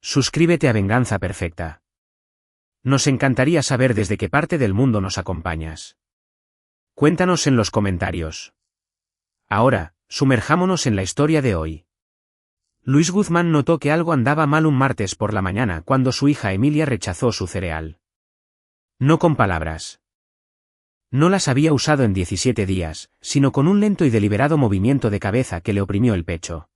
Suscríbete a Venganza Perfecta. Nos encantaría saber desde qué parte del mundo nos acompañas. Cuéntanos en los comentarios. Ahora, sumerjámonos en la historia de hoy. Luis Guzmán notó que algo andaba mal un martes por la mañana cuando su hija Emilia rechazó su cereal. No con palabras. No las había usado en 17 días, sino con un lento y deliberado movimiento de cabeza que le oprimió el pecho.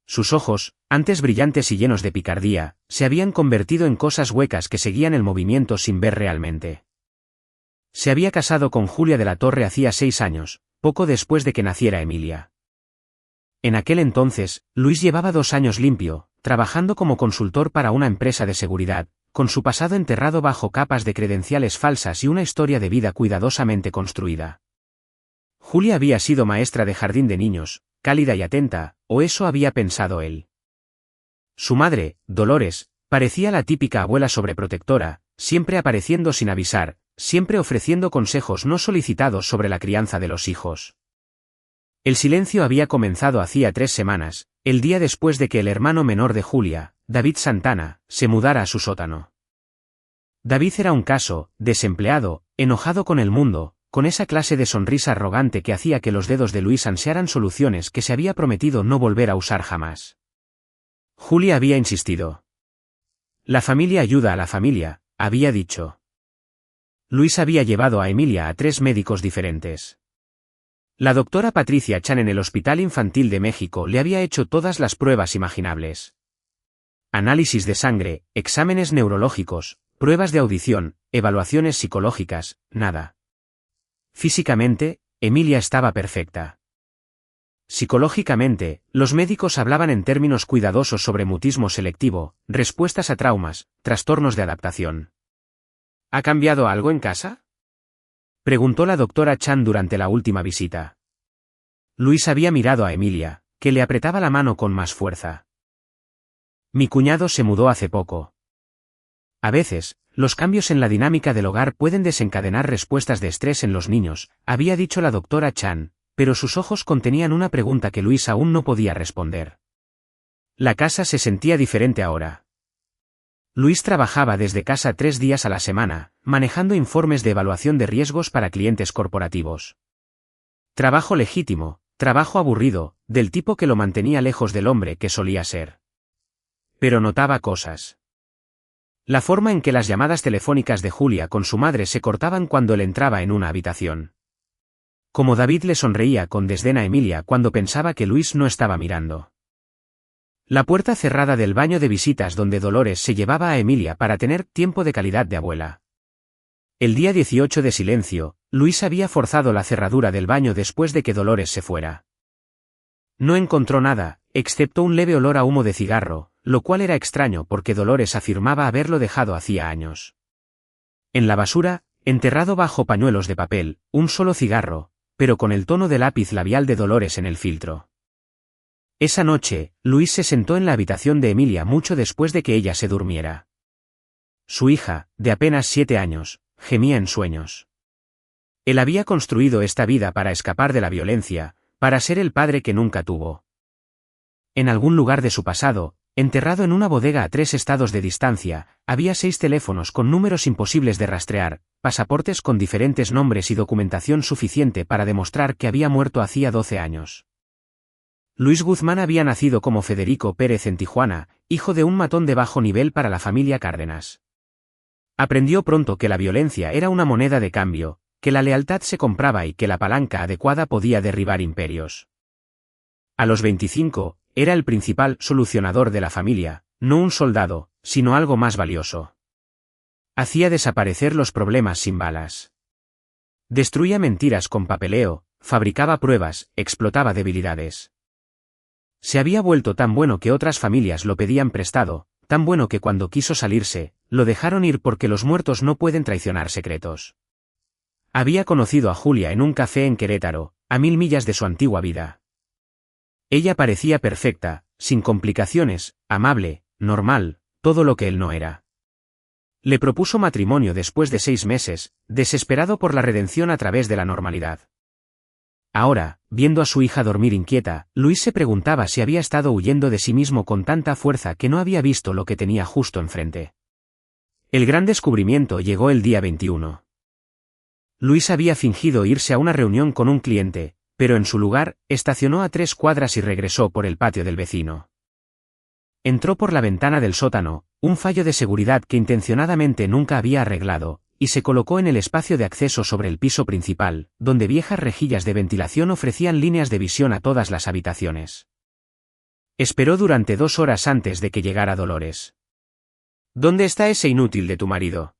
Sus ojos, antes brillantes y llenos de picardía, se habían convertido en cosas huecas que seguían el movimiento sin ver realmente. Se había casado con Julia de la Torre hacía 6 años, poco después de que naciera Emilia. En aquel entonces, Luis llevaba 2 años limpio, trabajando como consultor para una empresa de seguridad, con su pasado enterrado bajo capas de credenciales falsas y una historia de vida cuidadosamente construida. Julia había sido maestra de jardín de niños, cálida y atenta, o eso había pensado él. Su madre, Dolores, parecía la típica abuela sobreprotectora, siempre apareciendo sin avisar, siempre ofreciendo consejos no solicitados sobre la crianza de los hijos. El silencio había comenzado hacía 3 semanas, el día después de que el hermano menor de Julia, David Santana, se mudara a su sótano. David era un caso, desempleado, enojado con el mundo, con esa clase de sonrisa arrogante que hacía que los dedos de Luis ansiaran soluciones que se había prometido no volver a usar jamás. Julia había insistido. La familia ayuda a la familia, había dicho. Luis había llevado a Emilia a 3 médicos diferentes. La doctora Patricia Chan en el Hospital Infantil de México le había hecho todas las pruebas imaginables. Análisis de sangre, exámenes neurológicos, pruebas de audición, evaluaciones psicológicas, nada. Físicamente, Emilia estaba perfecta. Psicológicamente, los médicos hablaban en términos cuidadosos sobre mutismo selectivo, respuestas a traumas, trastornos de adaptación. ¿Ha cambiado algo en casa?, preguntó la doctora Chan durante la última visita. Luis había mirado a Emilia, que le apretaba la mano con más fuerza. Mi cuñado se mudó hace poco. A veces, los cambios en la dinámica del hogar pueden desencadenar respuestas de estrés en los niños, había dicho la doctora Chan, pero sus ojos contenían una pregunta que Luis aún no podía responder. La casa se sentía diferente ahora. Luis trabajaba desde casa 3 días a la semana, manejando informes de evaluación de riesgos para clientes corporativos. Trabajo legítimo, trabajo aburrido, del tipo que lo mantenía lejos del hombre que solía ser. Pero notaba cosas. La forma en que las llamadas telefónicas de Julia con su madre se cortaban cuando él entraba en una habitación. Como David le sonreía con desdén a Emilia cuando pensaba que Luis no estaba mirando. La puerta cerrada del baño de visitas donde Dolores se llevaba a Emilia para tener tiempo de calidad de abuela. El día 18 de silencio, Luis había forzado la cerradura del baño después de que Dolores se fuera. No encontró nada, excepto un leve olor a humo de cigarro, lo cual era extraño porque Dolores afirmaba haberlo dejado hacía años. En la basura, enterrado bajo pañuelos de papel, un solo cigarro, pero con el tono de lápiz labial de Dolores en el filtro. Esa noche, Luis se sentó en la habitación de Emilia mucho después de que ella se durmiera. Su hija, de apenas 7 años, gemía en sueños. Él había construido esta vida para escapar de la violencia, para ser el padre que nunca tuvo. En algún lugar de su pasado, enterrado en una bodega a 3 estados de distancia, había 6 teléfonos con números imposibles de rastrear, pasaportes con diferentes nombres y documentación suficiente para demostrar que había muerto hacía 12 años. Luis Guzmán había nacido como Federico Pérez en Tijuana, hijo de un matón de bajo nivel para la familia Cárdenas. Aprendió pronto que la violencia era una moneda de cambio, que la lealtad se compraba y que la palanca adecuada podía derribar imperios. A los 25, era el principal solucionador de la familia, no un soldado, sino algo más valioso. Hacía desaparecer los problemas sin balas. Destruía mentiras con papeleo, fabricaba pruebas, explotaba debilidades. Se había vuelto tan bueno que otras familias lo pedían prestado, tan bueno que cuando quiso salirse, lo dejaron ir porque los muertos no pueden traicionar secretos. Había conocido a Julia en un café en Querétaro, a 1000 millas de su antigua vida. Ella parecía perfecta, sin complicaciones, amable, normal, todo lo que él no era. Le propuso matrimonio después de 6 meses, desesperado por la redención a través de la normalidad. Ahora, viendo a su hija dormir inquieta, Luis se preguntaba si había estado huyendo de sí mismo con tanta fuerza que no había visto lo que tenía justo enfrente. El gran descubrimiento llegó el día 21. Luis había fingido irse a una reunión con un cliente, pero en su lugar, estacionó a 3 cuadras y regresó por el patio del vecino. Entró por la ventana del sótano, un fallo de seguridad que intencionadamente nunca había arreglado, y se colocó en el espacio de acceso sobre el piso principal, donde viejas rejillas de ventilación ofrecían líneas de visión a todas las habitaciones. Esperó durante 2 horas antes de que llegara Dolores. ¿Dónde está ese inútil de tu marido?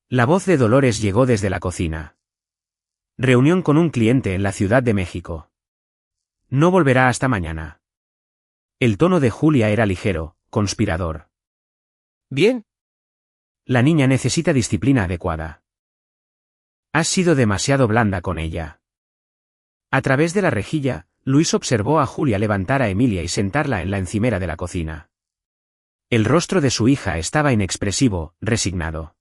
La voz de Dolores llegó desde la cocina. Reunión con un cliente en la Ciudad de México. No volverá hasta mañana. El tono de Julia era ligero, conspirador. Bien. La niña necesita disciplina adecuada. Has sido demasiado blanda con ella. A través de la rejilla, Luis observó a Julia levantar a Emilia y sentarla en la encimera de la cocina. El rostro de su hija estaba inexpresivo, resignado.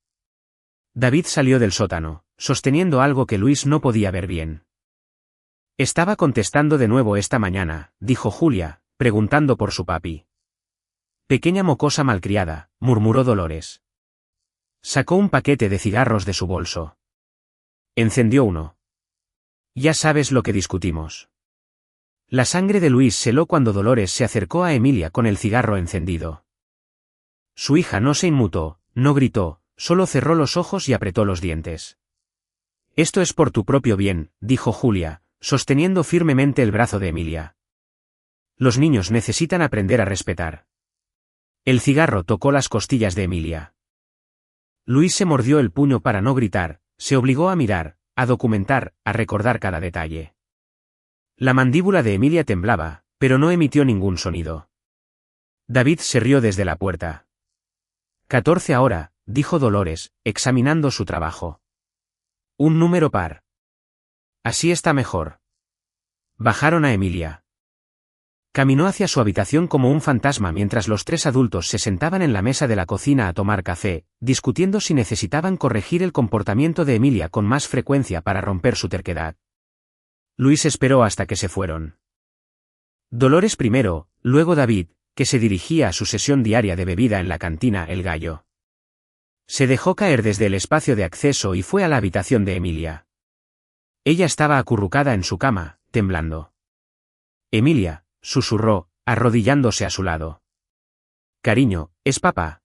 David salió del sótano, sosteniendo algo que Luis no podía ver bien. Estaba contestando de nuevo esta mañana, dijo Julia, preguntando por su papi. Pequeña mocosa malcriada, murmuró Dolores. Sacó un paquete de cigarros de su bolso. Encendió uno. Ya sabes lo que discutimos. La sangre de Luis se heló cuando Dolores se acercó a Emilia con el cigarro encendido. Su hija no se inmutó, no gritó, solo cerró los ojos y apretó los dientes. Esto es por tu propio bien, dijo Julia, sosteniendo firmemente el brazo de Emilia. Los niños necesitan aprender a respetar. El cigarro tocó las costillas de Emilia. Luis se mordió el puño para no gritar, se obligó a mirar, a documentar, a recordar cada detalle. La mandíbula de Emilia temblaba, pero no emitió ningún sonido. David se rió desde la puerta. 14 ahora, dijo Dolores, examinando su trabajo. Un número par. Así está mejor. Bajaron a Emilia. Caminó hacia su habitación como un fantasma mientras los 3 adultos se sentaban en la mesa de la cocina a tomar café, discutiendo si necesitaban corregir el comportamiento de Emilia con más frecuencia para romper su terquedad. Luis esperó hasta que se fueron. Dolores primero, luego David, que se dirigía a su sesión diaria de bebida en la cantina El Gallo. Se dejó caer desde el espacio de acceso y fue a la habitación de Emilia. Ella estaba acurrucada en su cama, temblando. Emilia, susurró, arrodillándose a su lado. Cariño, ¿es papá?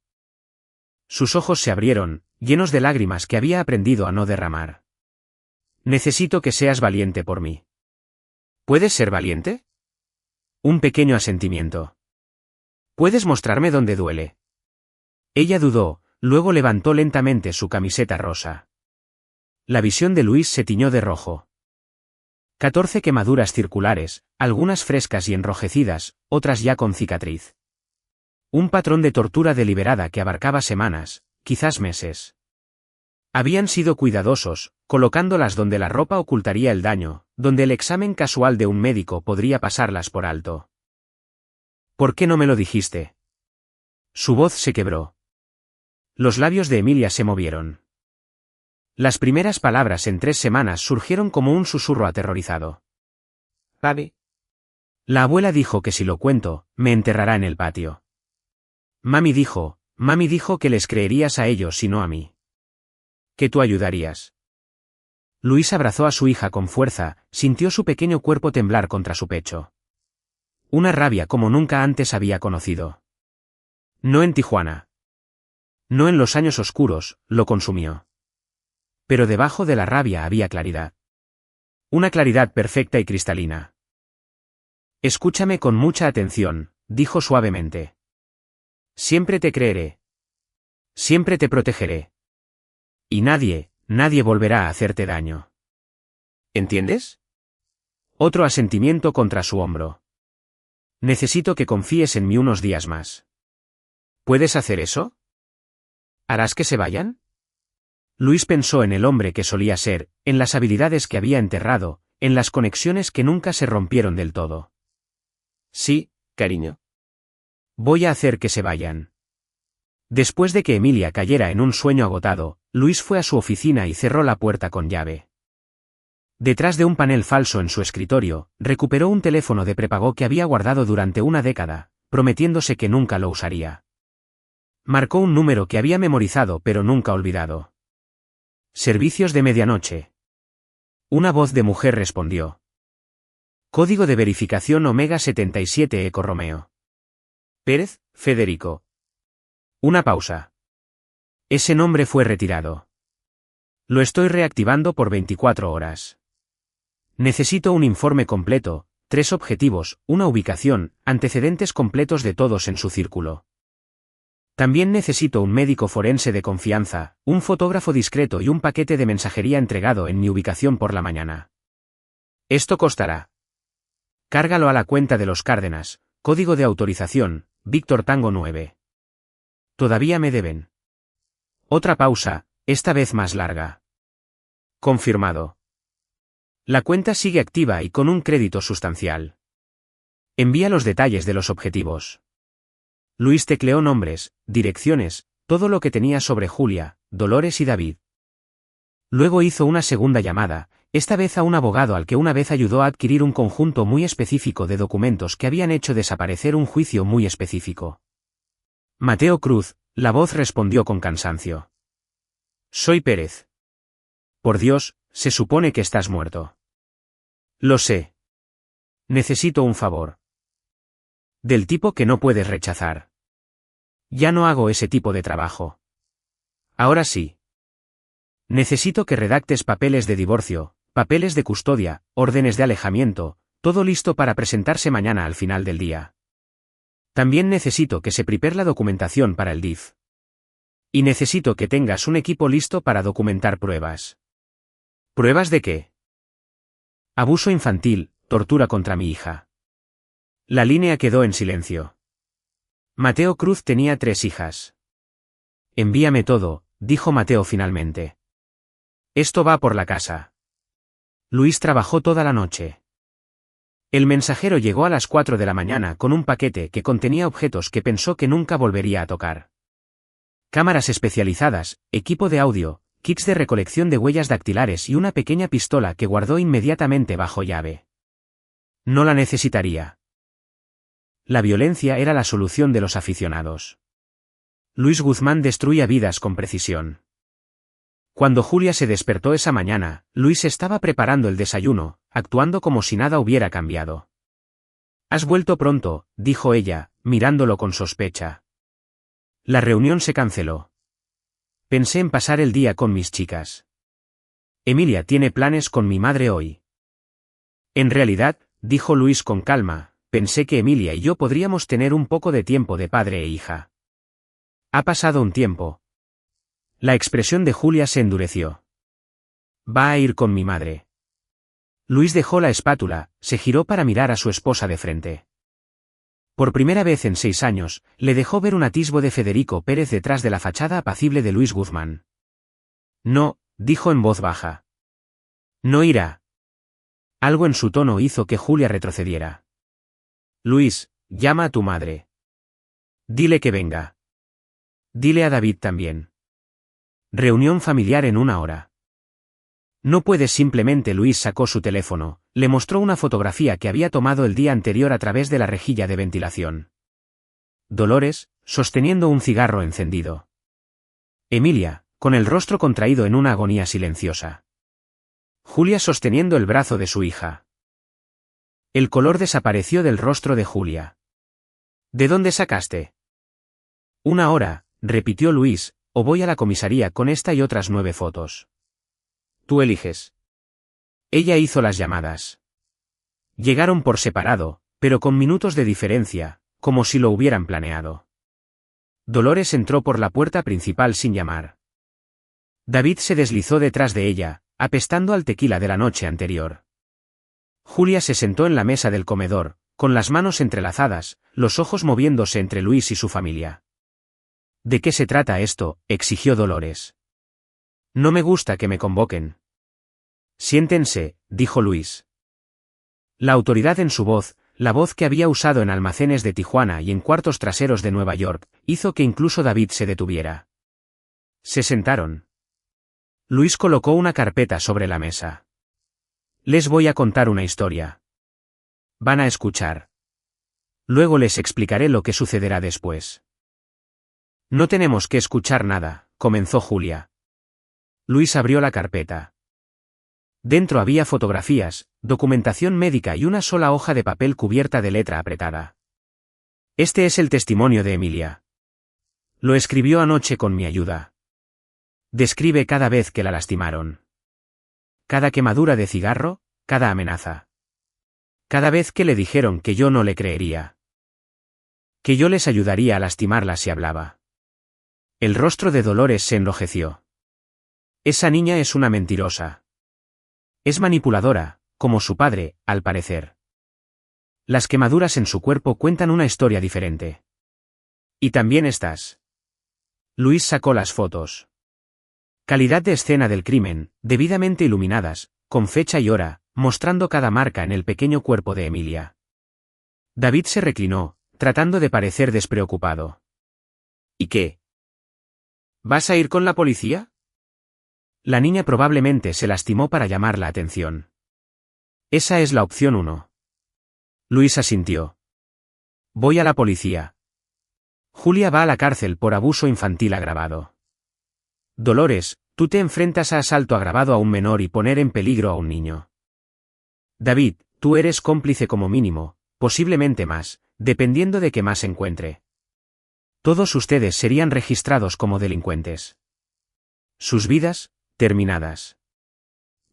Sus ojos se abrieron, llenos de lágrimas que había aprendido a no derramar. Necesito que seas valiente por mí. ¿Puedes ser valiente? Un pequeño asentimiento. ¿Puedes mostrarme dónde duele? Ella dudó, luego levantó lentamente su camiseta rosa. La visión de Luis se tiñó de rojo. 14 quemaduras circulares, algunas frescas y enrojecidas, otras ya con cicatriz. Un patrón de tortura deliberada que abarcaba semanas, quizás meses. Habían sido cuidadosos, colocándolas donde la ropa ocultaría el daño, donde el examen casual de un médico podría pasarlas por alto. ¿Por qué no me lo dijiste? Su voz se quebró. Los labios de Emilia se movieron. Las primeras palabras en 3 semanas surgieron como un susurro aterrorizado. Papi. La abuela dijo que si lo cuento, me enterrará en el patio. Mami dijo que les creerías a ellos y no a mí. Que tú ayudarías. Luis abrazó a su hija con fuerza, sintió su pequeño cuerpo temblar contra su pecho. Una rabia como nunca antes había conocido. No en Tijuana. No en los años oscuros, lo consumió. Pero debajo de la rabia había claridad. Una claridad perfecta y cristalina. Escúchame con mucha atención, dijo suavemente. Siempre te creeré. Siempre te protegeré. Y nadie volverá a hacerte daño. ¿Entiendes? Otro asentimiento contra su hombro. Necesito que confíes en mí unos días más. ¿Puedes hacer eso? ¿Harás que se vayan? Luis pensó en el hombre que solía ser, en las habilidades que había enterrado, en las conexiones que nunca se rompieron del todo. Sí, cariño. Voy a hacer que se vayan. Después de que Emilia cayera en un sueño agotado, Luis fue a su oficina y cerró la puerta con llave. Detrás de un panel falso en su escritorio, recuperó un teléfono de prepago que había guardado durante una década, prometiéndose que nunca lo usaría. Marcó un número que había memorizado pero nunca olvidado. Servicios de medianoche. Una voz de mujer respondió. Código de verificación Omega 77 Eco Romeo. Pérez, Federico. Una pausa. Ese nombre fue retirado. Lo estoy reactivando por 24 horas. Necesito un informe completo, 3 objetivos, una ubicación, antecedentes completos de todos en su círculo. También necesito un médico forense de confianza, un fotógrafo discreto y un paquete de mensajería entregado en mi ubicación por la mañana. Esto costará. Cárgalo a la cuenta de los Cárdenas, código de autorización, Víctor Tango 9. Todavía me deben. Otra pausa, esta vez más larga. Confirmado. La cuenta sigue activa y con un crédito sustancial. Envía los detalles de los objetivos. Luis tecleó nombres, direcciones, todo lo que tenía sobre Julia, Dolores y David. Luego hizo una segunda llamada, esta vez a un abogado al que una vez ayudó a adquirir un conjunto muy específico de documentos que habían hecho desaparecer un juicio muy específico. Mateo Cruz, la voz respondió con cansancio. Soy Pérez. Por Dios, se supone que estás muerto. Lo sé. Necesito un favor. Del tipo que no puedes rechazar. Ya no hago ese tipo de trabajo. Ahora sí. Necesito que redactes papeles de divorcio, papeles de custodia, órdenes de alejamiento, todo listo para presentarse mañana al final del día. También necesito que se prepare la documentación para el DIF. Y necesito que tengas un equipo listo para documentar pruebas. ¿Pruebas de qué? Abuso infantil, tortura contra mi hija. La línea quedó en silencio. Mateo Cruz tenía 3 hijas. Envíame todo, dijo Mateo finalmente. Esto va por la casa. Luis trabajó toda la noche. El mensajero llegó a las 4 de la mañana con un paquete que contenía objetos que pensó que nunca volvería a tocar. Cámaras especializadas, equipo de audio, kits de recolección de huellas dactilares y una pequeña pistola que guardó inmediatamente bajo llave. No la necesitaría. La violencia era la solución de los aficionados. Luis Guzmán destruía vidas con precisión. Cuando Julia se despertó esa mañana, Luis estaba preparando el desayuno, actuando como si nada hubiera cambiado. «Has vuelto pronto», dijo ella, mirándolo con sospecha. La reunión se canceló. Pensé en pasar el día con mis chicas. Emilia tiene planes con mi madre hoy. En realidad, dijo Luis con calma, pensé que Emilia y yo podríamos tener un poco de tiempo de padre e hija. Ha pasado un tiempo. La expresión de Julia se endureció. Va a ir con mi madre. Luis dejó la espátula, se giró para mirar a su esposa de frente. Por primera vez en 6 años, le dejó ver un atisbo de Federico Pérez detrás de la fachada apacible de Luis Guzmán. No, dijo en voz baja. No irá. Algo en su tono hizo que Julia retrocediera. Luis, llama a tu madre. Dile que venga. Dile a David también. Reunión familiar en 1 hora. No puedes simplemente. Luis sacó su teléfono, le mostró una fotografía que había tomado el día anterior a través de la rejilla de ventilación. Dolores, sosteniendo un cigarro encendido. Emilia, con el rostro contraído en una agonía silenciosa. Julia sosteniendo el brazo de su hija. El color desapareció del rostro de Julia. ¿De dónde sacaste? 1 hora, repitió Luis, o voy a la comisaría con esta y otras 9 fotos. Tú eliges. Ella hizo las llamadas. Llegaron por separado, pero con minutos de diferencia, como si lo hubieran planeado. Dolores entró por la puerta principal sin llamar. David se deslizó detrás de ella, apestando al tequila de la noche anterior. Julia se sentó en la mesa del comedor, con las manos entrelazadas, los ojos moviéndose entre Luis y su familia. ¿De qué se trata esto?, exigió Dolores. No me gusta que me convoquen. Siéntense, dijo Luis. La autoridad en su voz, la voz que había usado en almacenes de Tijuana y en cuartos traseros de Nueva York, hizo que incluso David se detuviera. Se sentaron. Luis colocó una carpeta sobre la mesa. Les voy a contar una historia. Van a escuchar. Luego les explicaré lo que sucederá después. No tenemos que escuchar nada, comenzó Julia. Luis abrió la carpeta. Dentro había fotografías, documentación médica y una sola hoja de papel cubierta de letra apretada. Este es el testimonio de Emilia. Lo escribió anoche con mi ayuda. Describe cada vez que la lastimaron. Cada quemadura de cigarro, cada amenaza. Cada vez que le dijeron que yo no le creería. Que yo les ayudaría a lastimarla si hablaba. El rostro de Dolores se enrojeció. Esa niña es una mentirosa. Es manipuladora, como su padre, al parecer. Las quemaduras en su cuerpo cuentan una historia diferente. Y también estas. Luis sacó las fotos. Calidad de escena del crimen, debidamente iluminadas, con fecha y hora, mostrando cada marca en el pequeño cuerpo de Emilia. David se reclinó, tratando de parecer despreocupado. ¿Y qué? ¿Vas a ir con la policía? La niña probablemente se lastimó para llamar la atención. Esa es la opción 1. Luis asintió. Voy a la policía. Julia va a la cárcel por abuso infantil agravado. Dolores, tú te enfrentas a asalto agravado a un menor y poner en peligro a un niño. David, tú eres cómplice como mínimo, posiblemente más, dependiendo de qué más encuentre. Todos ustedes serían registrados como delincuentes. Sus vidas, terminadas.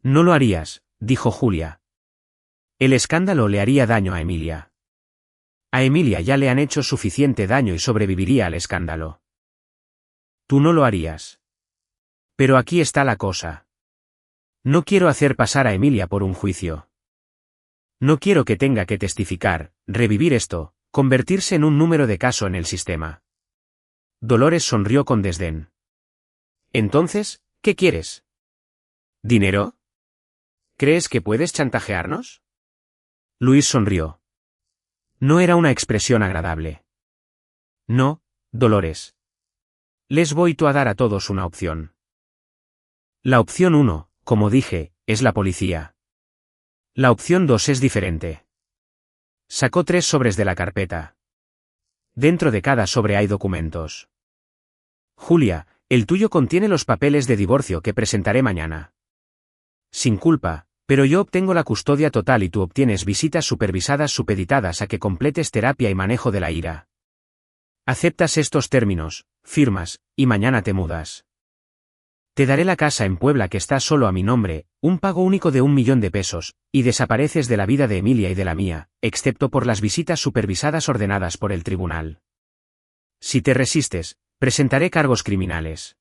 No lo harías, dijo Julia. El escándalo le haría daño a Emilia. A Emilia ya le han hecho suficiente daño y sobreviviría al escándalo. Tú no lo harías. Pero aquí está la cosa. No quiero hacer pasar a Emilia por un juicio. No quiero que tenga que testificar, revivir esto, convertirse en un número de caso en el sistema. Dolores sonrió con desdén. Entonces, ¿qué quieres? ¿Dinero? ¿Crees que puedes chantajearnos? Luis sonrió. No era una expresión agradable. No, Dolores. Les voy a dar a todos una opción. La opción 1, como dije, es la policía. La opción 2 es diferente. Sacó 3 sobres de la carpeta. Dentro de cada sobre hay documentos. Julia, el tuyo contiene los papeles de divorcio que presentaré mañana. Sin culpa, pero yo obtengo la custodia total y tú obtienes visitas supervisadas supeditadas a que completes terapia y manejo de la ira. Aceptas estos términos, firmas, y mañana te mudas. Te daré la casa en Puebla que está solo a mi nombre, un pago único de 1 millón de pesos, y desapareces de la vida de Emilia y de la mía, excepto por las visitas supervisadas ordenadas por el tribunal. Si te resistes, presentaré cargos criminales.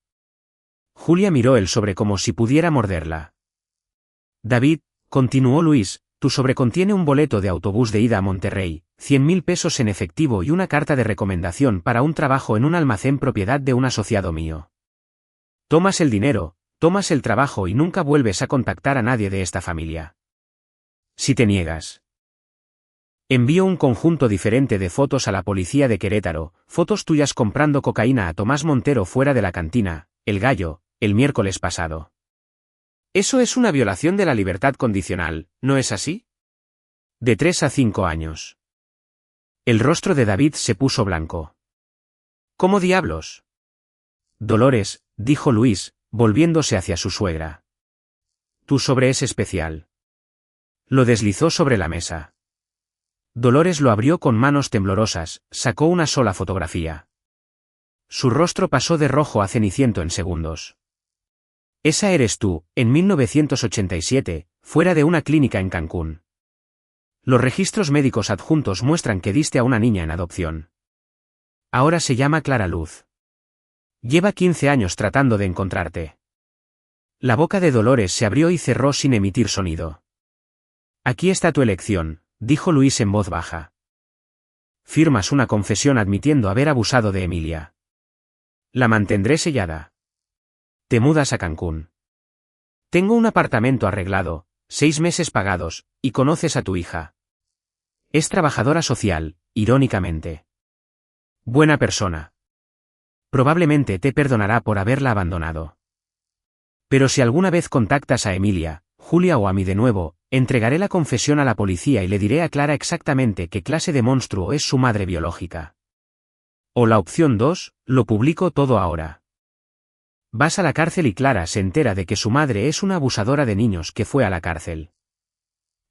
Julia miró el sobre como si pudiera morderla. David, continuó Luis, tu sobre contiene un boleto de autobús de ida a Monterrey, 100.000 pesos en efectivo y una carta de recomendación para un trabajo en un almacén propiedad de un asociado mío. Tomas el dinero, tomas el trabajo y nunca vuelves a contactar a nadie de esta familia. Si te niegas. Envío un conjunto diferente de fotos a la policía de Querétaro, fotos tuyas comprando cocaína a Tomás Montero fuera de la cantina, El Gallo, el miércoles pasado. Eso es una violación de la libertad condicional, ¿no es así? De 3 a 5 años. El rostro de David se puso blanco. ¿Cómo diablos? Dolores, dijo Luis, volviéndose hacia su suegra. Tu sobre es especial. Lo deslizó sobre la mesa. Dolores lo abrió con manos temblorosas, sacó una sola fotografía. Su rostro pasó de rojo a ceniciento en segundos. Esa eres tú, en 1987, fuera de una clínica en Cancún. Los registros médicos adjuntos muestran que diste a una niña en adopción. Ahora se llama Clara Luz. Lleva 15 años tratando de encontrarte. La boca de Dolores se abrió y cerró sin emitir sonido. Aquí está tu elección, dijo Luis en voz baja. Firmas una confesión admitiendo haber abusado de Emilia. La mantendré sellada. Te mudas a Cancún. Tengo un apartamento arreglado, 6 meses pagados, y conoces a tu hija. Es trabajadora social, irónicamente. Buena persona. Probablemente te perdonará por haberla abandonado. Pero si alguna vez contactas a Emilia, Julia o a mí de nuevo, Entregaré la confesión a la policía y le diré a Clara exactamente qué clase de monstruo es su madre biológica. O la opción 2, lo publico todo ahora. Vas a la cárcel y Clara se entera de que su madre es una abusadora de niños que fue a la cárcel.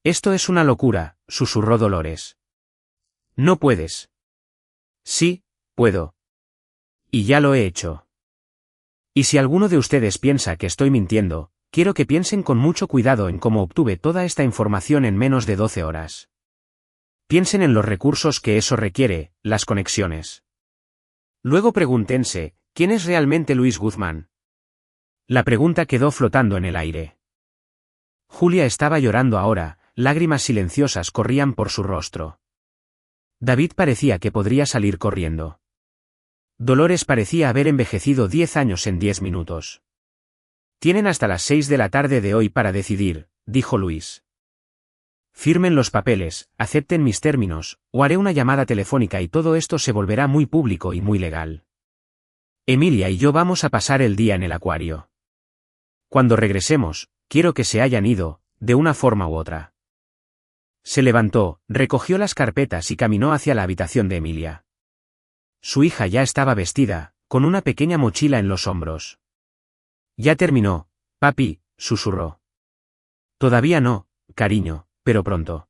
Esto es una locura, susurró Dolores. No puedes. Sí, puedo. Y ya lo he hecho. Y si alguno de ustedes piensa que estoy mintiendo, quiero que piensen con mucho cuidado en cómo obtuve toda esta información en menos de 12 horas. Piensen en los recursos que eso requiere, las conexiones. Luego pregúntense, ¿quién es realmente Luis Guzmán? La pregunta quedó flotando en el aire. Julia estaba llorando ahora, lágrimas silenciosas corrían por su rostro. David parecía que podría salir corriendo. Dolores parecía haber envejecido 10 años en 10 minutos. Tienen hasta las 6 de la tarde de hoy para decidir, dijo Luis. Firmen los papeles, acepten mis términos, o haré una llamada telefónica y todo esto se volverá muy público y muy legal. Emilia y yo vamos a pasar el día en el acuario. Cuando regresemos, quiero que se hayan ido, de una forma u otra. Se levantó, recogió las carpetas y caminó hacia la habitación de Emilia. Su hija ya estaba vestida, con una pequeña mochila en los hombros. Ya terminó, papi, susurró. Todavía no, cariño, pero pronto.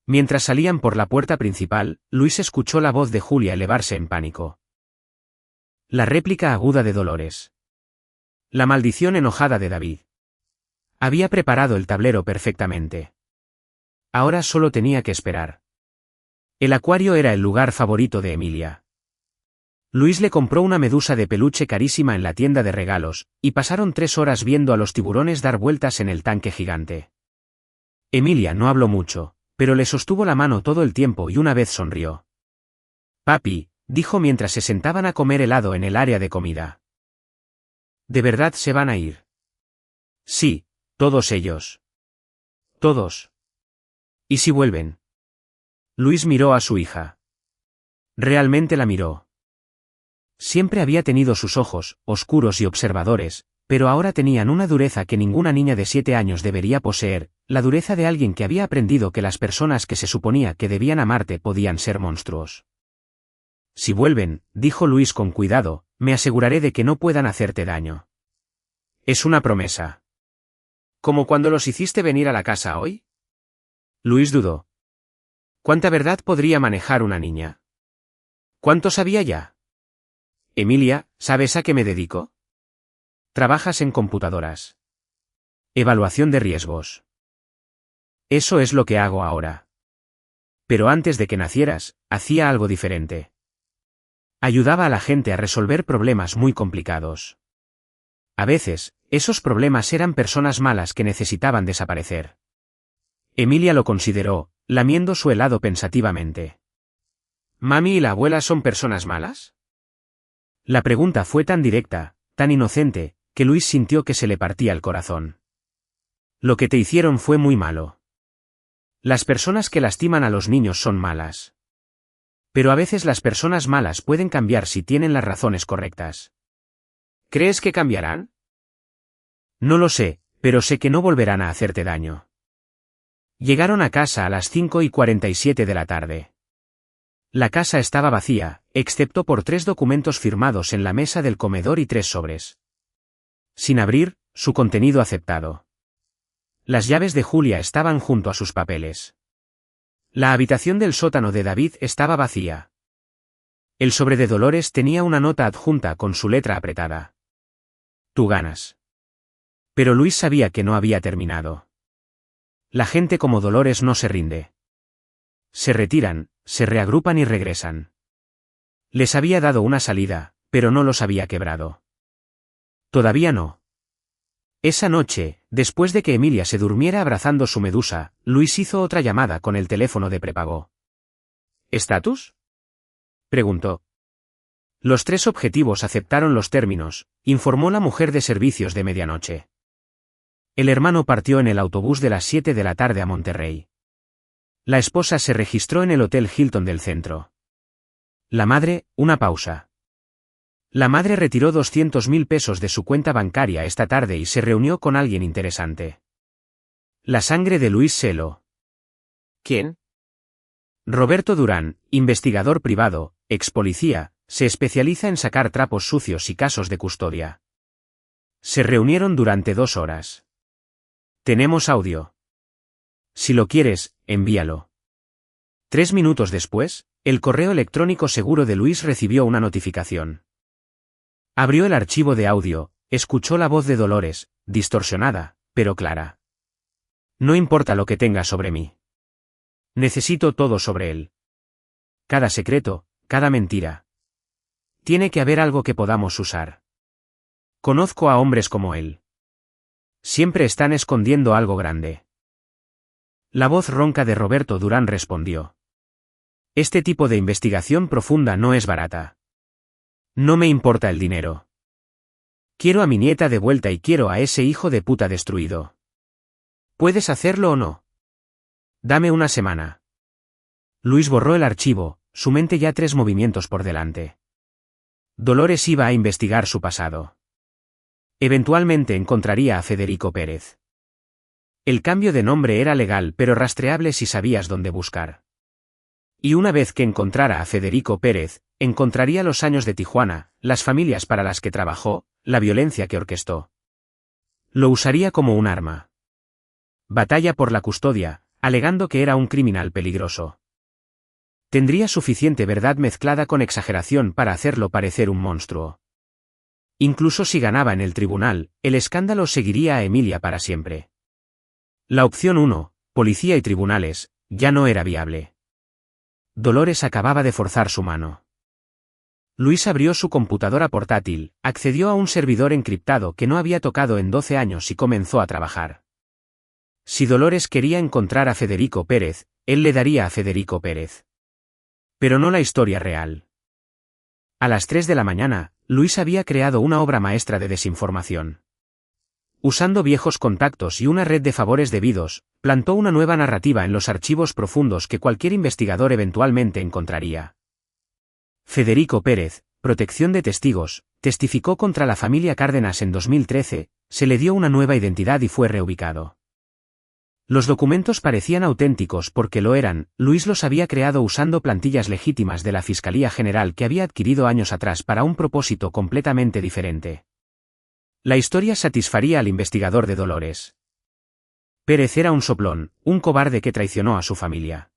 Mientras salían por la puerta principal, Luis escuchó la voz de Julia elevarse en pánico. La réplica aguda de Dolores. La maldición enojada de David. Había preparado el tablero perfectamente. Ahora solo tenía que esperar. El acuario era el lugar favorito de Emilia. Luis le compró una medusa de peluche carísima en la tienda de regalos, y pasaron 3 horas viendo a los tiburones dar vueltas en el tanque gigante. Emilia no habló mucho, pero le sostuvo la mano todo el tiempo y una vez sonrió. Papi, dijo mientras se sentaban a comer helado en el área de comida. ¿De verdad se van a ir? Sí, todos ellos. Todos. ¿Y si vuelven? Luis miró a su hija. Realmente la miró. Siempre había tenido sus ojos, oscuros y observadores, pero ahora tenían una dureza que ninguna niña de 7 años debería poseer, la dureza de alguien que había aprendido que las personas que se suponía que debían amarte podían ser monstruos. Si vuelven, dijo Luis con cuidado, me aseguraré de que no puedan hacerte daño. Es una promesa. ¿Como cuando los hiciste venir a la casa hoy? Luis dudó. ¿Cuánta verdad podría manejar una niña? ¿Cuánto sabía ya? Emilia, ¿sabes a qué me dedico? Trabajas en computadoras. Evaluación de riesgos. Eso es lo que hago ahora. Pero antes de que nacieras, hacía algo diferente. Ayudaba a la gente a resolver problemas muy complicados. A veces, esos problemas eran personas malas que necesitaban desaparecer. Emilia lo consideró, lamiendo su helado pensativamente. ¿Mami y la abuela son personas malas? La pregunta fue tan directa, tan inocente, que Luis sintió que se le partía el corazón. Lo que te hicieron fue muy malo. Las personas que lastiman a los niños son malas. Pero a veces las personas malas pueden cambiar si tienen las razones correctas. ¿Crees que cambiarán? No lo sé, pero sé que no volverán a hacerte daño. Llegaron a casa a las 5:47 de la tarde. La casa estaba vacía, excepto por 3 documentos firmados en la mesa del comedor y 3 sobres. Sin abrir, su contenido aceptado. Las llaves de Julia estaban junto a sus papeles. La habitación del sótano de David estaba vacía. El sobre de Dolores tenía una nota adjunta con su letra apretada. Tú ganas. Pero Luis sabía que no había terminado. La gente como Dolores no se rinde. Se retiran, se reagrupan y regresan. Les había dado una salida, pero no los había quebrado. Todavía no. Esa noche, después de que Emilia se durmiera abrazando su medusa, Luis hizo otra llamada con el teléfono de prepago. ¿Estatus? Preguntó. Los 3 objetivos aceptaron los términos, informó la mujer de servicios de medianoche. El hermano partió en el autobús de las 7 de la tarde a Monterrey. La esposa se registró en el Hotel Hilton del centro. La madre, una pausa. La madre retiró 200.000 pesos de su cuenta bancaria esta tarde y se reunió con alguien interesante. La sangre de Luis se heló. ¿Quién? Roberto Durán, investigador privado, ex policía, se especializa en sacar trapos sucios y casos de custodia. Se reunieron durante 2 horas. Tenemos audio. Si lo quieres, envíalo. 3 minutos después, el correo electrónico seguro de Luis recibió una notificación. Abrió el archivo de audio, escuchó la voz de Dolores, distorsionada, pero clara. No importa lo que tenga sobre mí. Necesito todo sobre él. Cada secreto, cada mentira. Tiene que haber algo que podamos usar. Conozco a hombres como él. Siempre están escondiendo algo grande. La voz ronca de Roberto Durán respondió. Este tipo de investigación profunda no es barata. No me importa el dinero. Quiero a mi nieta de vuelta y quiero a ese hijo de puta destruido. ¿Puedes hacerlo o no? Dame una semana. Luis borró el archivo, su mente ya 3 movimientos por delante. Dolores iba a investigar su pasado. Eventualmente encontraría a Federico Pérez. El cambio de nombre era legal pero rastreable si sabías dónde buscar. Y una vez que encontrara a Federico Pérez, encontraría los años de Tijuana, las familias para las que trabajó, la violencia que orquestó. Lo usaría como un arma. Batalla por la custodia, alegando que era un criminal peligroso. Tendría suficiente verdad mezclada con exageración para hacerlo parecer un monstruo. Incluso si ganaba en el tribunal, el escándalo seguiría a Emilia para siempre. La opción 1, policía y tribunales, ya no era viable. Dolores acababa de forzar su mano. Luis abrió su computadora portátil, accedió a un servidor encriptado que no había tocado en 12 años y comenzó a trabajar. Si Dolores quería encontrar a Federico Pérez, él le daría a Federico Pérez. Pero no la historia real. A las 3 de la mañana, Luis había creado una obra maestra de desinformación. Usando viejos contactos y una red de favores debidos, plantó una nueva narrativa en los archivos profundos que cualquier investigador eventualmente encontraría. Federico Pérez, protección de testigos, testificó contra la familia Cárdenas en 2013, se le dio una nueva identidad y fue reubicado. Los documentos parecían auténticos porque lo eran, Luis los había creado usando plantillas legítimas de la Fiscalía General que había adquirido años atrás para un propósito completamente diferente. La historia satisfaría al investigador de Dolores. Pérez era un soplón, un cobarde que traicionó a su familia.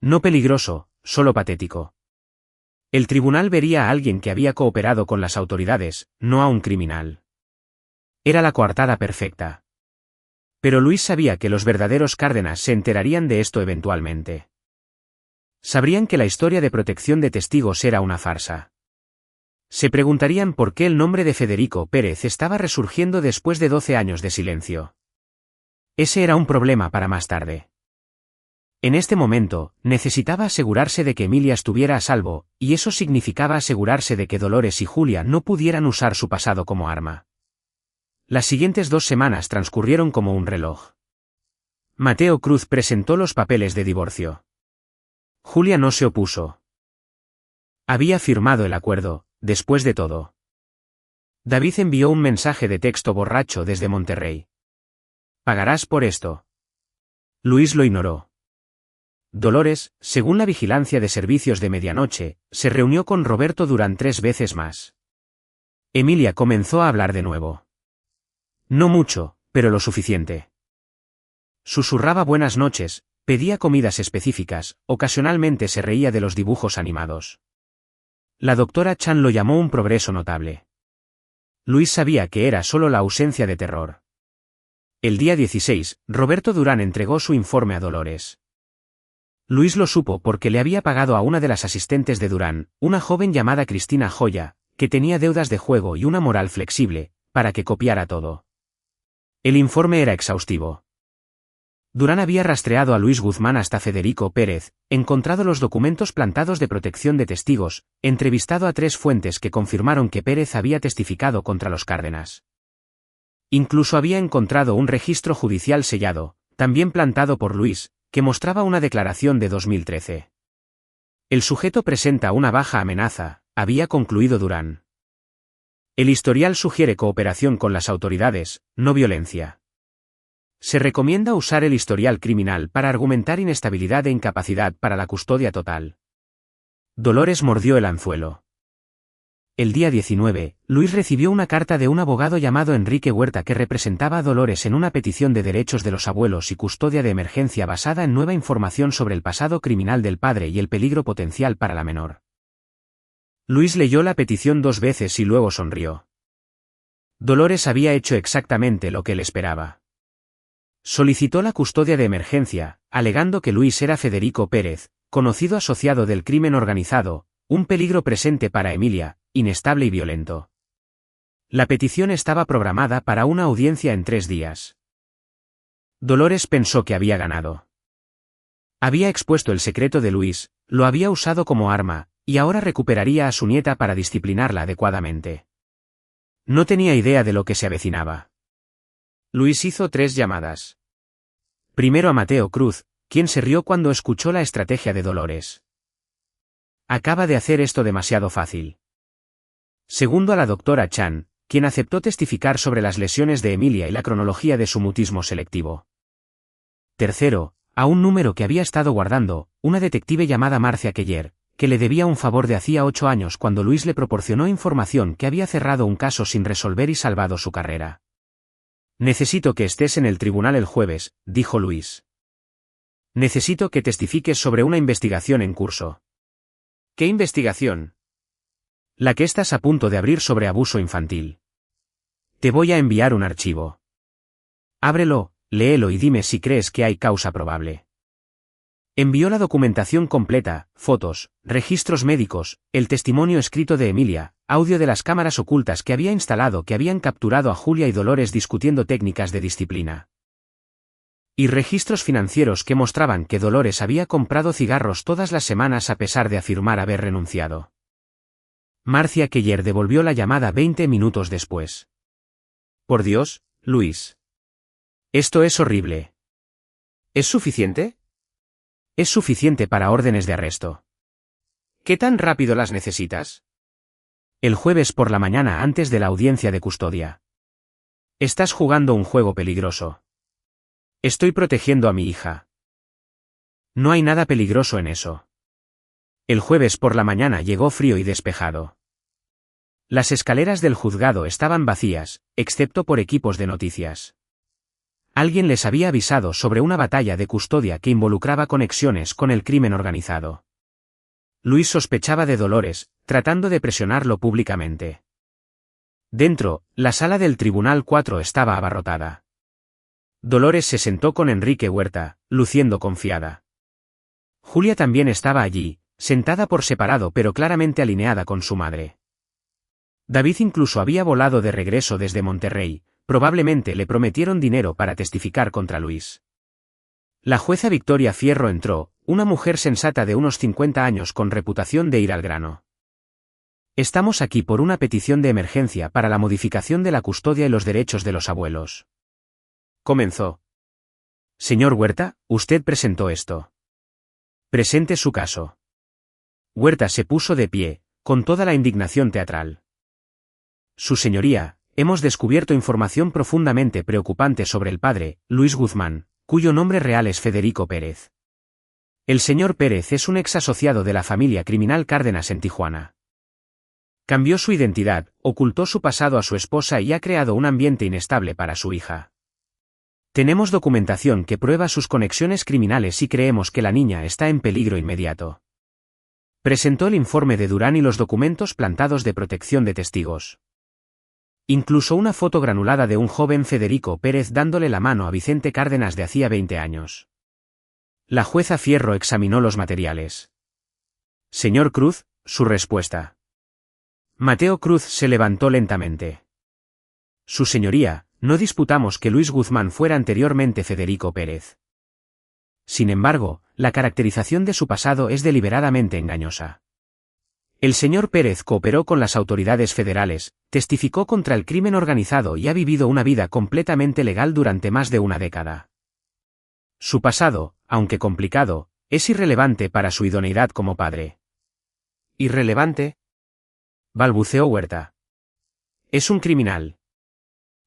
No peligroso, solo patético. El tribunal vería a alguien que había cooperado con las autoridades, no a un criminal. Era la coartada perfecta. Pero Luis sabía que los verdaderos Cárdenas se enterarían de esto eventualmente. Sabrían que la historia de protección de testigos era una farsa. Se preguntarían por qué el nombre de Federico Pérez estaba resurgiendo después de 12 años de silencio. Ese era un problema para más tarde. En este momento, necesitaba asegurarse de que Emilia estuviera a salvo, y eso significaba asegurarse de que Dolores y Julia no pudieran usar su pasado como arma. Las siguientes 2 semanas transcurrieron como un reloj. Mateo Cruz presentó los papeles de divorcio. Julia no se opuso. Había firmado el acuerdo, después de todo. David envió un mensaje de texto borracho desde Monterrey. ¿Pagarás por esto? Luis lo ignoró. Dolores, según la vigilancia de servicios de medianoche, se reunió con Roberto Durán 3 veces más. Emilia comenzó a hablar de nuevo. No mucho, pero lo suficiente. Susurraba buenas noches, pedía comidas específicas, ocasionalmente se reía de los dibujos animados. La doctora Chan lo llamó un progreso notable. Luis sabía que era solo la ausencia de terror. El día 16, Roberto Durán entregó su informe a Dolores. Luis lo supo porque le había pagado a una de las asistentes de Durán, una joven llamada Cristina Joya, que tenía deudas de juego y una moral flexible, para que copiara todo. El informe era exhaustivo. Durán había rastreado a Luis Guzmán hasta Federico Pérez, encontrado los documentos plantados de protección de testigos, entrevistado a 3 fuentes que confirmaron que Pérez había testificado contra los Cárdenas. Incluso había encontrado un registro judicial sellado, también plantado por Luis, que mostraba una declaración de 2013. El sujeto presenta una baja amenaza, había concluido Durán. El historial sugiere cooperación con las autoridades, no violencia. Se recomienda usar el historial criminal para argumentar inestabilidad e incapacidad para la custodia total. Dolores mordió el anzuelo. El día 19, Luis recibió una carta de un abogado llamado Enrique Huerta que representaba a Dolores en una petición de derechos de los abuelos y custodia de emergencia basada en nueva información sobre el pasado criminal del padre y el peligro potencial para la menor. Luis leyó la petición 2 veces y luego sonrió. Dolores había hecho exactamente lo que él esperaba. Solicitó la custodia de emergencia, alegando que Luis era Federico Pérez, conocido asociado del crimen organizado, un peligro presente para Emilia, inestable y violento. La petición estaba programada para una audiencia en 3 días. Dolores pensó que había ganado. Había expuesto el secreto de Luis, lo había usado como arma, y ahora recuperaría a su nieta para disciplinarla adecuadamente. No tenía idea de lo que se avecinaba. Luis hizo 3 llamadas. Primero a Mateo Cruz, quien se rió cuando escuchó la estrategia de Dolores. Acaba de hacer esto demasiado fácil. Segundo a la doctora Chan, quien aceptó testificar sobre las lesiones de Emilia y la cronología de su mutismo selectivo. Tercero, a un número que había estado guardando, una detective llamada Marcia Keller, que le debía un favor de hacía 8 años cuando Luis le proporcionó información que había cerrado un caso sin resolver y salvado su carrera. Necesito que estés en el tribunal el jueves, dijo Luis. Necesito que testifiques sobre una investigación en curso. ¿Qué investigación? La que estás a punto de abrir sobre abuso infantil. Te voy a enviar un archivo. Ábrelo, léelo y dime si crees que hay causa probable. Envió la documentación completa, fotos, registros médicos, el testimonio escrito de Emilia, audio de las cámaras ocultas que había instalado que habían capturado a Julia y Dolores discutiendo técnicas de disciplina. Y registros financieros que mostraban que Dolores había comprado cigarros todas las semanas a pesar de afirmar haber renunciado. Marcia Keller devolvió la llamada 20 minutos después. Por Dios, Luis. Esto es horrible. ¿Es suficiente? Es suficiente para órdenes de arresto. ¿Qué tan rápido las necesitas? El jueves por la mañana antes de la audiencia de custodia. Estás jugando un juego peligroso. Estoy protegiendo a mi hija. No hay nada peligroso en eso. El jueves por la mañana llegó frío y despejado. Las escaleras del juzgado estaban vacías, excepto por equipos de noticias. Alguien les había avisado sobre una batalla de custodia que involucraba conexiones con el crimen organizado. Luis sospechaba de Dolores, tratando de presionarlo públicamente. Dentro, la sala del Tribunal 4 estaba abarrotada. Dolores se sentó con Enrique Huerta, luciendo confiada. Julia también estaba allí, sentada por separado pero claramente alineada con su madre. David incluso había volado de regreso desde Monterrey. Probablemente le prometieron dinero para testificar contra Luis. La jueza Victoria Fierro entró, una mujer sensata de unos 50 años con reputación de ir al grano. Estamos aquí por una petición de emergencia para la modificación de la custodia y los derechos de los abuelos. Comenzó. Señor Huerta, usted presentó esto. Presente su caso. Huerta se puso de pie, con toda la indignación teatral. Su señoría, hemos descubierto información profundamente preocupante sobre el padre, Luis Guzmán, cuyo nombre real es Federico Pérez. El señor Pérez es un ex asociado de la familia criminal Cárdenas en Tijuana. Cambió su identidad, ocultó su pasado a su esposa y ha creado un ambiente inestable para su hija. Tenemos documentación que prueba sus conexiones criminales y creemos que la niña está en peligro inmediato. Presentó el informe de Durán y los documentos plantados de protección de testigos. Incluso una foto granulada de un joven Federico Pérez dándole la mano a Vicente Cárdenas de hacía 20 años. La jueza Fierro examinó los materiales. Señor Cruz, su respuesta. Mateo Cruz se levantó lentamente. Su señoría, no disputamos que Luis Guzmán fuera anteriormente Federico Pérez. Sin embargo, la caracterización de su pasado es deliberadamente engañosa. El señor Pérez cooperó con las autoridades federales, testificó contra el crimen organizado y ha vivido una vida completamente legal durante más de una década. Su pasado, aunque complicado, es irrelevante para su idoneidad como padre. ¿Irrelevante?, balbuceó Huerta. Es un criminal.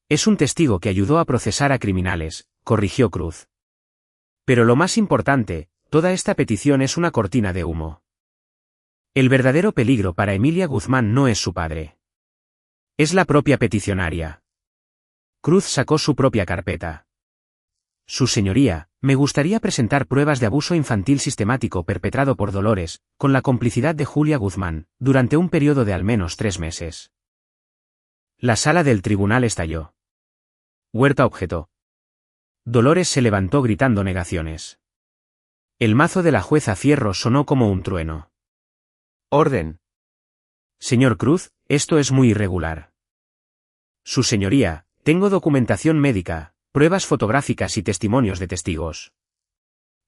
Es un testigo que ayudó a procesar a criminales, corrigió Cruz. Pero lo más importante, toda esta petición es una cortina de humo. El verdadero peligro para Emilia Guzmán no es su padre. Es la propia peticionaria. Cruz sacó su propia carpeta. Su señoría, me gustaría presentar pruebas de abuso infantil sistemático perpetrado por Dolores, con la complicidad de Julia Guzmán, durante un periodo de al menos 3 meses. La sala del tribunal estalló. Huerta objetó. Dolores se levantó gritando negaciones. El mazo de la jueza Fierro sonó como un trueno. Orden. Señor Cruz, esto es muy irregular. Su señoría, tengo documentación médica, pruebas fotográficas y testimonios de testigos.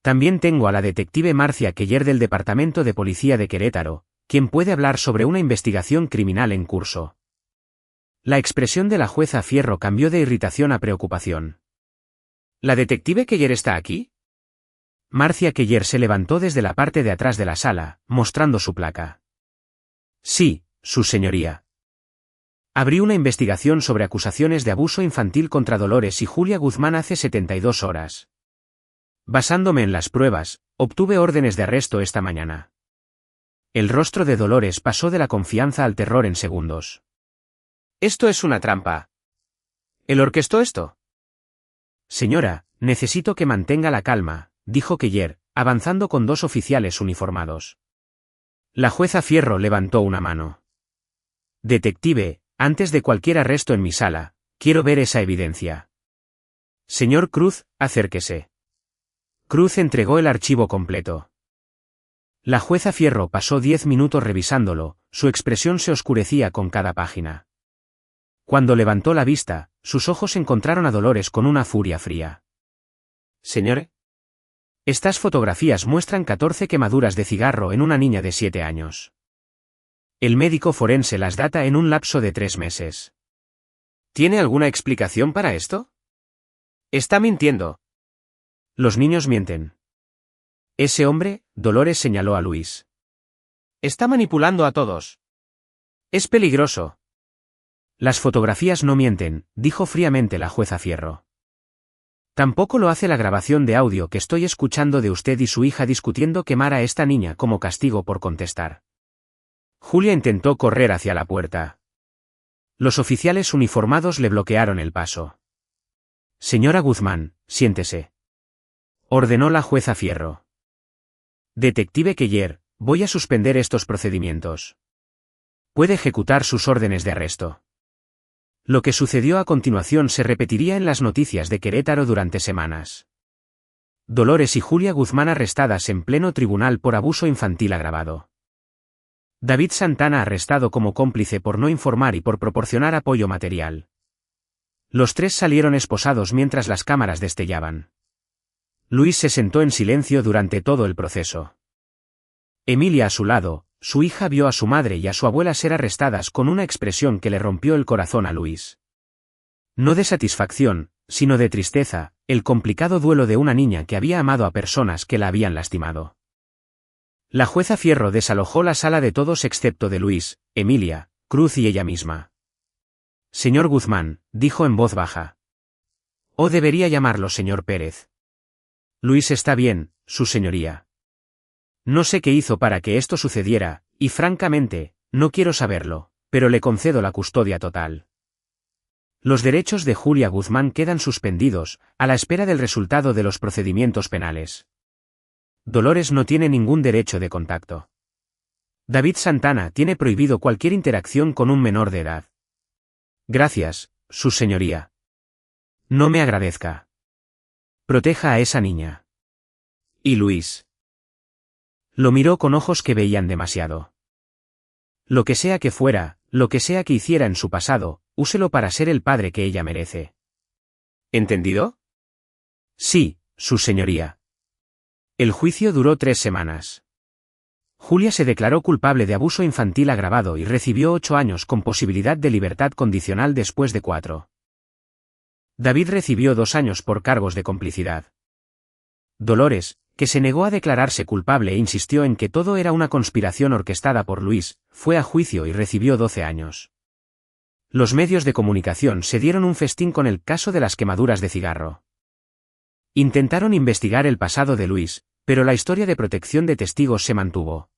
También tengo a la detective Marcia Keller del Departamento de Policía de Querétaro, quien puede hablar sobre una investigación criminal en curso. La expresión de la jueza Fierro cambió de irritación a preocupación. ¿La detective Keller está aquí? Marcia Keller se levantó desde la parte de atrás de la sala, mostrando su placa. Sí, su señoría. Abrí una investigación sobre acusaciones de abuso infantil contra Dolores y Julia Guzmán hace 72 horas. Basándome en las pruebas, obtuve órdenes de arresto esta mañana. El rostro de Dolores pasó de la confianza al terror en segundos. Esto es una trampa. ¿Él orquestó esto? Señora, necesito que mantenga la calma, dijo Keller, avanzando con 2 oficiales uniformados. La jueza Fierro levantó una mano. Detective, antes de cualquier arresto en mi sala, quiero ver esa evidencia. Señor Cruz, acérquese. Cruz entregó el archivo completo. La jueza Fierro pasó 10 minutos revisándolo, su expresión se oscurecía con cada página. Cuando levantó la vista, sus ojos encontraron a Dolores con una furia fría. Señor. Estas fotografías muestran 14 quemaduras de cigarro en una niña de 7 años. El médico forense las data en un lapso de 3 meses. ¿Tiene alguna explicación para esto? Está mintiendo. Los niños mienten. Ese hombre, Dolores señaló a Luis. Está manipulando a todos. Es peligroso. Las fotografías no mienten, dijo fríamente la jueza Fierro. Tampoco lo hace la grabación de audio que estoy escuchando de usted y su hija discutiendo quemar a esta niña como castigo por contestar. Julia intentó correr hacia la puerta. Los oficiales uniformados le bloquearon el paso. Señora Guzmán, siéntese. Ordenó la jueza Fierro. Detective Keller, voy a suspender estos procedimientos. Puede ejecutar sus órdenes de arresto. Lo que sucedió a continuación se repetiría en las noticias de Querétaro durante semanas. Dolores y Julia Guzmán arrestadas en pleno tribunal por abuso infantil agravado. David Santana arrestado como cómplice por no informar y por proporcionar apoyo material. Los 3 salieron esposados mientras las cámaras destellaban. Luis se sentó en silencio durante todo el proceso. Emilia a su lado, su hija vio a su madre y a su abuela ser arrestadas con una expresión que le rompió el corazón a Luis. No de satisfacción, sino de tristeza, el complicado duelo de una niña que había amado a personas que la habían lastimado. La jueza Fierro desalojó la sala de todos excepto de Luis, Emilia, Cruz y ella misma. Señor Guzmán, dijo en voz baja. O debería llamarlo señor Pérez. Luis está bien, su señoría. No sé qué hizo para que esto sucediera, y francamente, no quiero saberlo, pero le concedo la custodia total. Los derechos de Julia Guzmán quedan suspendidos, a la espera del resultado de los procedimientos penales. Dolores no tiene ningún derecho de contacto. David Santana tiene prohibido cualquier interacción con un menor de edad. Gracias, su señoría. No me agradezca. Proteja a esa niña. ¿Y Luis? Lo miró con ojos que veían demasiado. Lo que sea que fuera, lo que sea que hiciera en su pasado, úselo para ser el padre que ella merece. ¿Entendido? Sí, su señoría. El juicio duró 3 semanas. Julia se declaró culpable de abuso infantil agravado y recibió 8 años con posibilidad de libertad condicional después de 4. David recibió 2 años por cargos de complicidad. Dolores, que se negó a declararse culpable e insistió en que todo era una conspiración orquestada por Luis, fue a juicio y recibió 12 años. Los medios de comunicación se dieron un festín con el caso de las quemaduras de cigarro. Intentaron investigar el pasado de Luis, pero la historia de protección de testigos se mantuvo.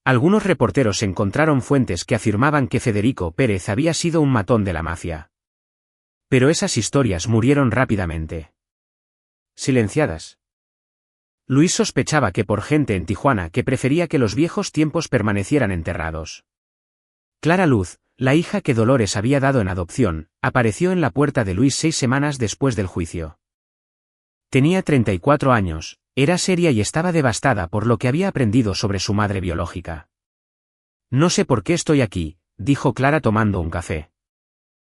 Algunos reporteros encontraron fuentes que afirmaban que Federico Pérez había sido un matón de la mafia. Pero esas historias murieron rápidamente. Silenciadas. Luis sospechaba que por gente en Tijuana que prefería que los viejos tiempos permanecieran enterrados. Clara Luz, la hija que Dolores había dado en adopción, apareció en la puerta de Luis 6 semanas después del juicio. Tenía 34 años, era seria y estaba devastada por lo que había aprendido sobre su madre biológica. No sé por qué estoy aquí, dijo Clara tomando un café.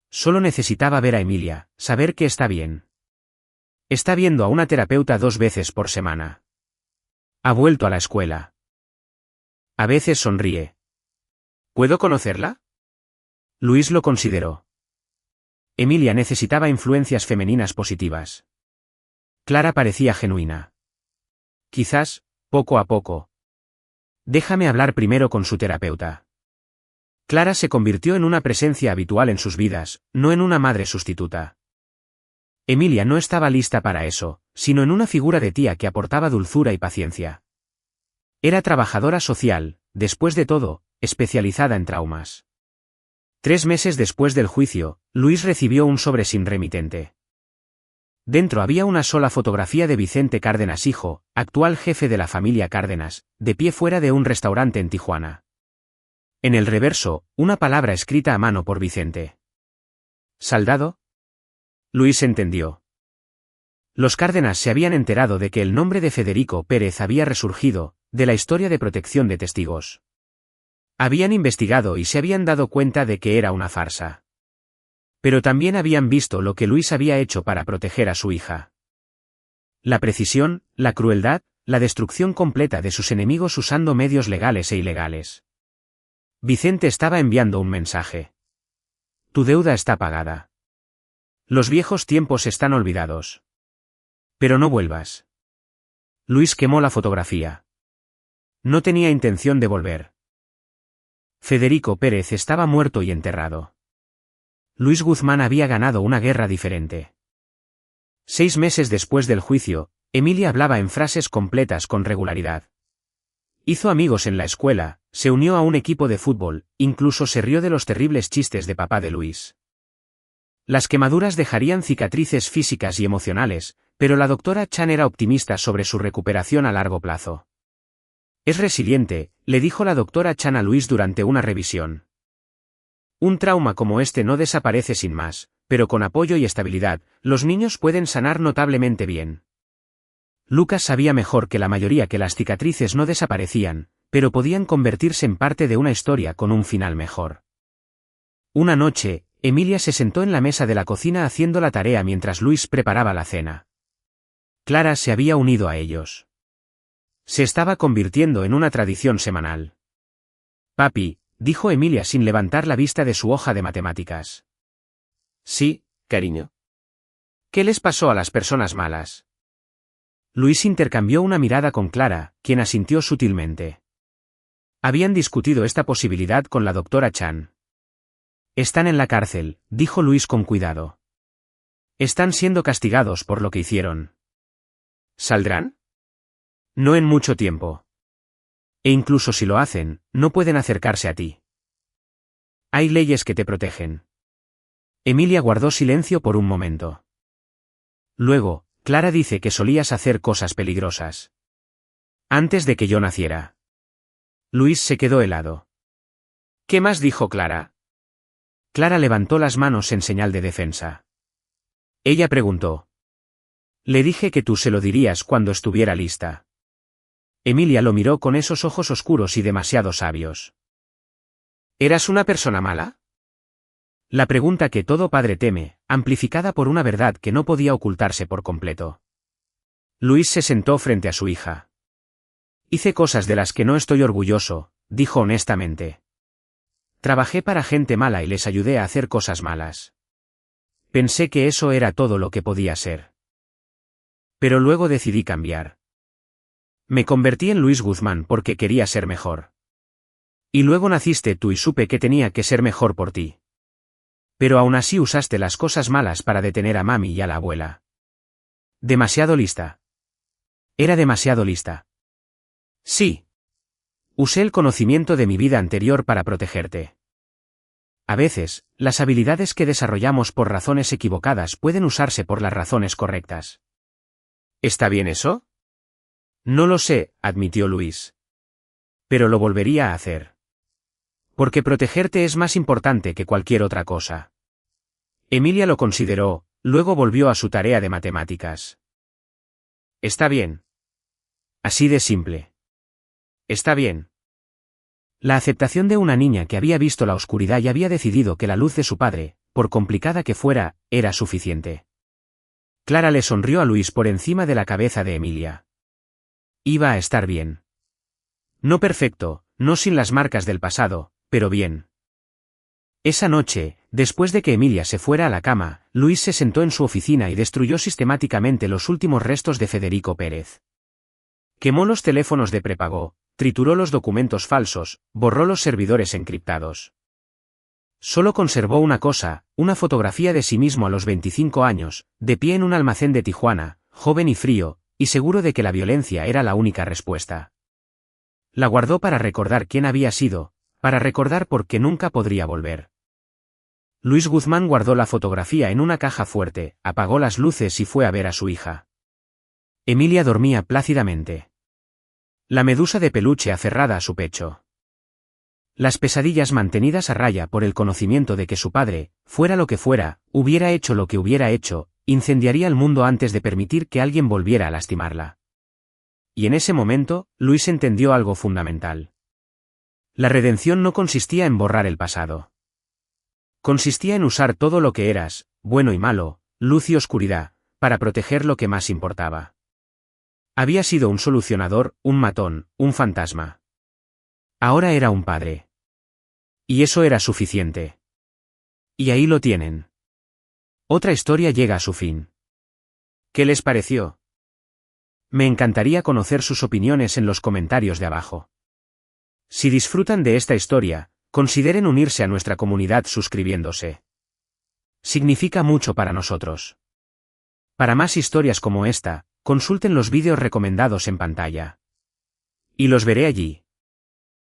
Solo necesitaba ver a Emilia, saber que está bien. Está viendo a una terapeuta 2 veces por semana. Ha vuelto a la escuela. A veces sonríe. ¿Puedo conocerla? Luis lo consideró. Emilia necesitaba influencias femeninas positivas. Clara parecía genuina. Quizás, poco a poco. Déjame hablar primero con su terapeuta. Clara se convirtió en una presencia habitual en sus vidas, no en una madre sustituta. Emilia no estaba lista para eso, sino en una figura de tía que aportaba dulzura y paciencia. Era trabajadora social, después de todo, especializada en traumas. 3 meses después del juicio, Luis recibió un sobre sin remitente. Dentro había una sola fotografía de Vicente Cárdenas hijo, actual jefe de la familia Cárdenas, de pie fuera de un restaurante en Tijuana. En el reverso, una palabra escrita a mano por Vicente. ¿Saldado? Luis entendió. Los Cárdenas se habían enterado de que el nombre de Federico Pérez había resurgido, de la historia de protección de testigos. Habían investigado y se habían dado cuenta de que era una farsa. Pero también habían visto lo que Luis había hecho para proteger a su hija. La precisión, la crueldad, la destrucción completa de sus enemigos usando medios legales e ilegales. Vicente estaba enviando un mensaje. Tu deuda está pagada. Los viejos tiempos están olvidados. Pero no vuelvas. Luis quemó la fotografía. No tenía intención de volver. Federico Pérez estaba muerto y enterrado. Luis Guzmán había ganado una guerra diferente. 6 meses después del juicio, Emilia hablaba en frases completas con regularidad. Hizo amigos en la escuela, se unió a un equipo de fútbol, incluso se rió de los terribles chistes de papá de Luis. Las quemaduras dejarían cicatrices físicas y emocionales, pero la doctora Chan era optimista sobre su recuperación a largo plazo. Es resiliente, le dijo la doctora Chan a Luis durante una revisión. Un trauma como este no desaparece sin más, pero con apoyo y estabilidad, los niños pueden sanar notablemente bien. Lucas sabía mejor que la mayoría que las cicatrices no desaparecían, pero podían convertirse en parte de una historia con un final mejor. Una noche, Emilia se sentó en la mesa de la cocina haciendo la tarea mientras Luis preparaba la cena. Clara se había unido a ellos. Se estaba convirtiendo en una tradición semanal. Papi, dijo Emilia sin levantar la vista de su hoja de matemáticas. Sí, cariño. ¿Qué les pasó a las personas malas? Luis intercambió una mirada con Clara, quien asintió sutilmente. Habían discutido esta posibilidad con la doctora Chan. Están en la cárcel, dijo Luis con cuidado. Están siendo castigados por lo que hicieron. ¿Saldrán? No en mucho tiempo. E incluso si lo hacen, no pueden acercarse a ti. Hay leyes que te protegen. Emilia guardó silencio por un momento. Luego, Clara dice que solías hacer cosas peligrosas. Antes de que yo naciera. Luis se quedó helado. ¿Qué más dijo Clara? Clara levantó las manos en señal de defensa. Ella preguntó. Le dije que tú se lo dirías cuando estuviera lista. Emilia lo miró con esos ojos oscuros y demasiado sabios. ¿Eras una persona mala? La pregunta que todo padre teme, amplificada por una verdad que no podía ocultarse por completo. Luis se sentó frente a su hija. Hice cosas de las que no estoy orgulloso, dijo honestamente. Trabajé para gente mala y les ayudé a hacer cosas malas. Pensé que eso era todo lo que podía ser. Pero luego decidí cambiar. Me convertí en Luis Guzmán porque quería ser mejor. Y luego naciste tú y supe que tenía que ser mejor por ti. Pero aún así usaste las cosas malas para detener a mami y a la abuela. Demasiado lista. Era demasiado lista. Sí. Usé el conocimiento de mi vida anterior para protegerte. A veces, las habilidades que desarrollamos por razones equivocadas pueden usarse por las razones correctas. ¿Está bien eso? No lo sé, admitió Luis. Pero lo volvería a hacer. Porque protegerte es más importante que cualquier otra cosa. Emilia lo consideró, luego volvió a su tarea de matemáticas. Está bien. Así de simple. Está bien. La aceptación de una niña que había visto la oscuridad y había decidido que la luz de su padre, por complicada que fuera, era suficiente. Clara le sonrió a Luis por encima de la cabeza de Emilia. Iba a estar bien. No perfecto, no sin las marcas del pasado, pero bien. Esa noche, después de que Emilia se fuera a la cama, Luis se sentó en su oficina y destruyó sistemáticamente los últimos restos de Federico Pérez. Quemó los teléfonos de prepago, trituró los documentos falsos, borró los servidores encriptados. Solo conservó una cosa, una fotografía de sí mismo a los 25 años, de pie en un almacén de Tijuana, joven y frío, y seguro de que la violencia era la única respuesta. La guardó para recordar quién había sido, para recordar por qué nunca podría volver. Luis Guzmán guardó la fotografía en una caja fuerte, apagó las luces y fue a ver a su hija. Emilia dormía plácidamente. La medusa de peluche aferrada a su pecho. Las pesadillas mantenidas a raya por el conocimiento de que su padre, fuera lo que fuera, hubiera hecho lo que hubiera hecho, incendiaría el mundo antes de permitir que alguien volviera a lastimarla. Y en ese momento, Luis entendió algo fundamental. La redención no consistía en borrar el pasado. Consistía en usar todo lo que eras, bueno y malo, luz y oscuridad, para proteger lo que más importaba. Había sido un solucionador, un matón, un fantasma. Ahora era un padre. Y eso era suficiente. Y ahí lo tienen. Otra historia llega a su fin. ¿Qué les pareció? Me encantaría conocer sus opiniones en los comentarios de abajo. Si disfrutan de esta historia, consideren unirse a nuestra comunidad suscribiéndose. Significa mucho para nosotros. Para más historias como esta, consulten los vídeos recomendados en pantalla. Y los veré allí.